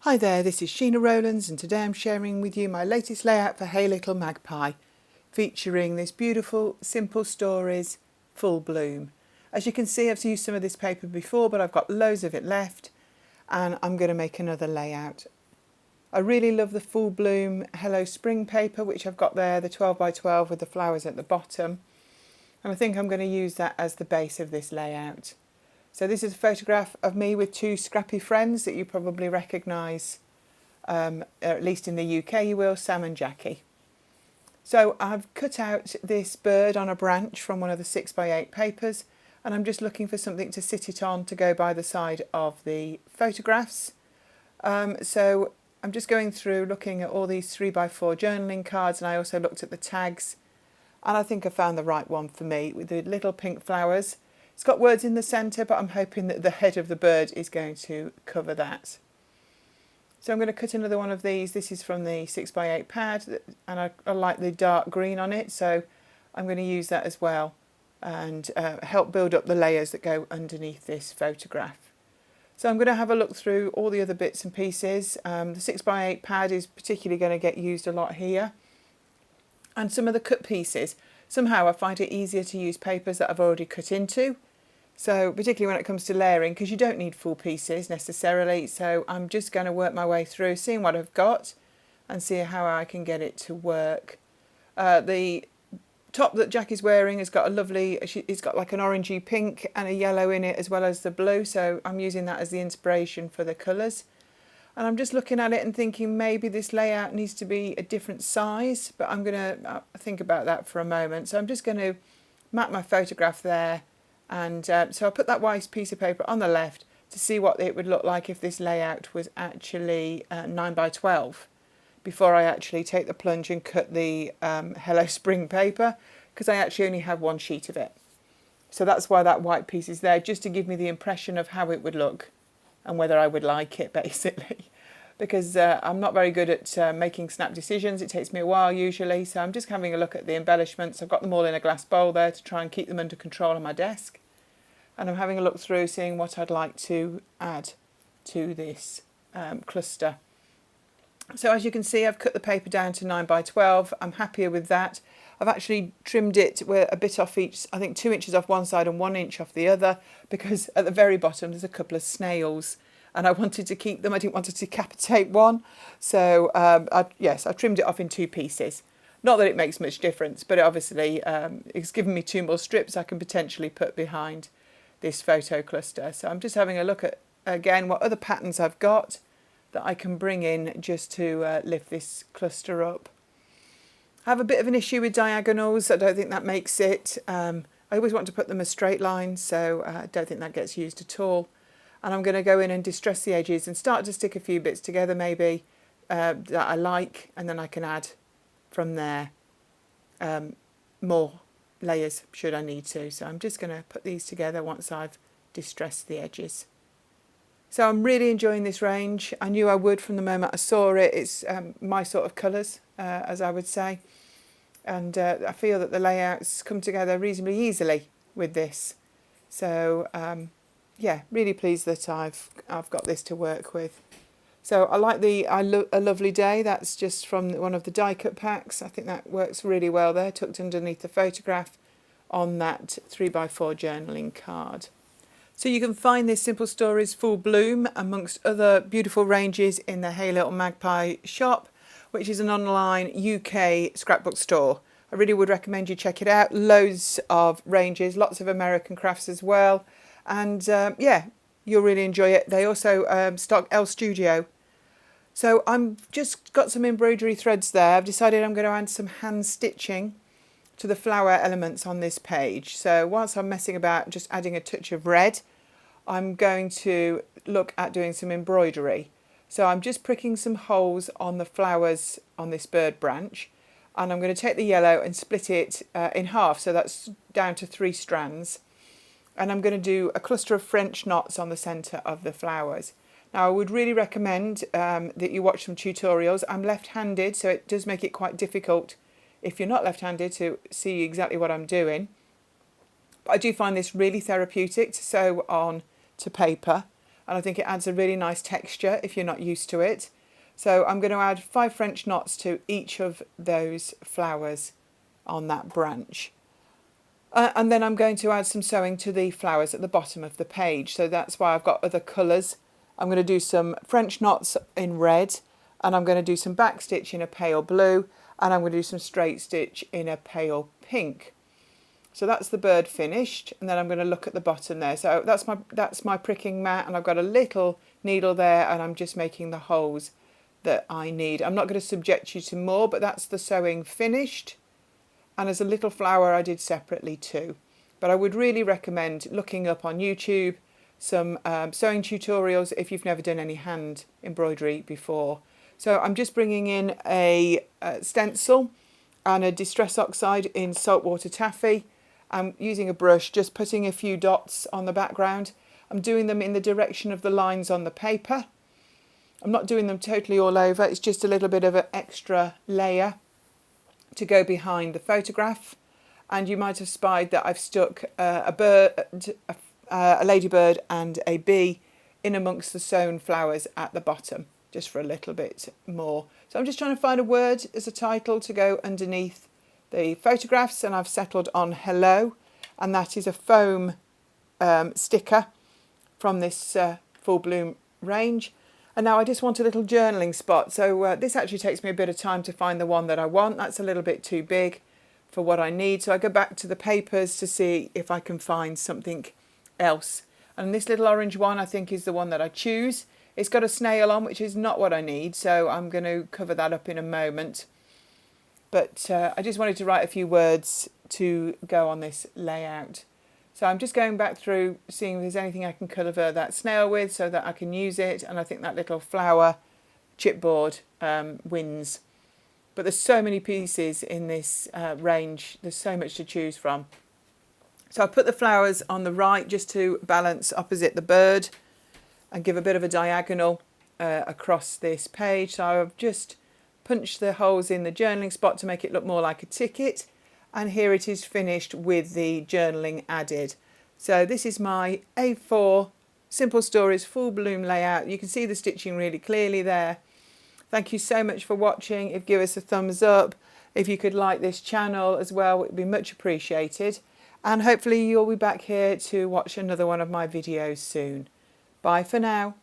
Hi there, this is Sheena Rowlands and today I'm sharing with you my latest layout for Hey Little Magpie, featuring this beautiful Simple Stories full bloom. As you can see, I've used some of this paper before, but I've got loads of it left and I'm going to make another layout. I really love the full bloom Hello Spring paper, which I've got there, the 12 by 12 with the flowers at the bottom. And I think I'm going to use that as the base of this layout. So this is a photograph of me with two scrappy friends that you probably recognise, or at least in the UK you will, Sam and Jackie. So I've cut out this bird on a branch from one of the 6 by 8 papers, and I'm just looking for something to sit it on to go by the side of the photographs. So I'm just going through looking at all these 3 by 4 journaling cards, and I also looked at the tags, and I think I found the right one for me with the little pink flowers. It's got words in the centre, but I'm hoping that the head of the bird is going to cover that. So I'm going to cut another one of these. This is from the 6 by 8 pad, and I like the dark green on it, so I'm going to use that as well and help build up the layers that go underneath this photograph. So I'm going to have a look through all the other bits and pieces. The 6 by 8 pad is particularly going to get used a lot here. And some of the cut pieces. Somehow I find it easier to use papers that I've already cut into. So particularly when it comes to layering, because you don't need full pieces necessarily. So I'm just going to work my way through, seeing what I've got and see how I can get it to work. The top that Jackie's wearing has got a lovely, it's got like an orangey pink and a yellow in it as well as the blue. So I'm using that as the inspiration for the colours. And I'm just looking at it and thinking maybe this layout needs to be a different size, but I'm going to think about that for a moment. So I'm just going to map my photograph there. And so I put that white piece of paper on the left to see what it would look like if this layout was actually 9 by 12 before I actually take the plunge and cut the Hello Spring paper, because I actually only have one sheet of it. So that's why that white piece is there, just to give me the impression of how it would look and whether I would like it, basically. Because I'm not very good at making snap decisions. It takes me a while usually, so I'm just having a look at the embellishments. I've got them all in a glass bowl there to try and keep them under control on my desk. And I'm having a look through, seeing what I'd like to add to this cluster. So as you can see, I've cut the paper down to 9 by 12. I'm happier with that. I've actually trimmed it with a bit off each, I think 2 inches off one side and 1 inch off the other, because at the very bottom there's a couple of snails and I wanted to keep them. I didn't want to decapitate one. So I've trimmed it off in 2 pieces. Not that it makes much difference, but obviously it's given me 2 more strips I can potentially put behind this photo cluster. So I'm just having a look at, again, what other patterns I've got that I can bring in just to lift this cluster up. I have a bit of an issue with diagonals. I don't think that makes it. I always want to put them as straight lines, so I don't think that gets used at all. And I'm going to go in and distress the edges and start to stick a few bits together maybe that I like, and then I can add from there more layers should I need to. So I'm just going to put these together once I've distressed the edges. So I'm really enjoying this range. I knew I would from the moment I saw it. It's my sort of colours, as I would say. And I feel that the layouts come together reasonably easily with this. So yeah, really pleased that I've got this to work with. So I like the A Lovely Day. That's just from one of the die cut packs. I think that works really well there, tucked underneath the photograph on that 3 by 4 journaling card. So you can find this Simple Stories Full Bloom amongst other beautiful ranges in the Hey Little Magpie shop, which is an online UK scrapbook store. I really would recommend you check it out. Loads of ranges, lots of American crafts as well. And yeah, you'll really enjoy it. They also stock L Studio. So I'm just got some embroidery threads there. I've decided I'm going to add some hand stitching to the flower elements on this page. So whilst I'm messing about just adding a touch of red, I'm going to look at doing some embroidery. So I'm just pricking some holes on the flowers on this bird branch, and I'm going to take the yellow and split it in half, so that's down to 3 strands. And I'm going to do a cluster of French knots on the centre of the flowers. Now I would really recommend that you watch some tutorials. I'm left-handed, so it does make it quite difficult if you're not left-handed to see exactly what I'm doing. But I do find this really therapeutic to sew on to paper, and I think it adds a really nice texture if you're not used to it. So I'm going to add 5 French knots to each of those flowers on that branch. And then I'm going to add some sewing to the flowers at the bottom of the page. So that's why I've got other colours. I'm going to do some French knots in red, and I'm going to do some back stitch in a pale blue, and I'm going to do some straight stitch in a pale pink. So that's the bird finished, and then I'm going to look at the bottom there. So that's my pricking mat, and I've got a little needle there, and I'm just making the holes that I need. I'm not going to subject you to more, but that's the sewing finished. And as a little flower I did separately too. But I would really recommend looking up on YouTube some sewing tutorials if you've never done any hand embroidery before. So I'm just bringing in a stencil and a Distress Oxide in saltwater taffy. I'm using a brush, just putting a few dots on the background. I'm doing them in the direction of the lines on the paper. I'm not doing them totally all over, it's just a little bit of an extra layer to go behind the photograph. And you might have spied that I've stuck a bird, a ladybird and a bee in amongst the sewn flowers at the bottom, just for a little bit more. So I'm just trying to find a word as a title to go underneath the photographs, and I've settled on hello, and that is a foam sticker from this Full Bloom range. And now I just want a little journaling spot. So this actually takes me a bit of time to find the one that I want. That's a little bit too big for what I need. So I go back to the papers to see if I can find something else. And this little orange one I think is the one that I choose. It's got a snail on, which is not what I need. So I'm going to cover that up in a moment. But I just wanted to write a few words to go on this layout. So I'm just going back through, seeing if there's anything I can cover that snail with so that I can use it. And I think that little flower chipboard wins. But there's so many pieces in this range. There's so much to choose from. So I put the flowers on the right just to balance opposite the bird and give a bit of a diagonal across this page. So I've just punched the holes in the journaling spot to make it look more like a ticket. And here it is finished with the journaling added. So this is my A4 Simple Stories Full Bloom layout. You can see the stitching really clearly there. Thank you so much for watching. Give us a thumbs up. If you could like this channel as well, it would be much appreciated. And hopefully you'll be back here to watch another one of my videos soon. Bye for now.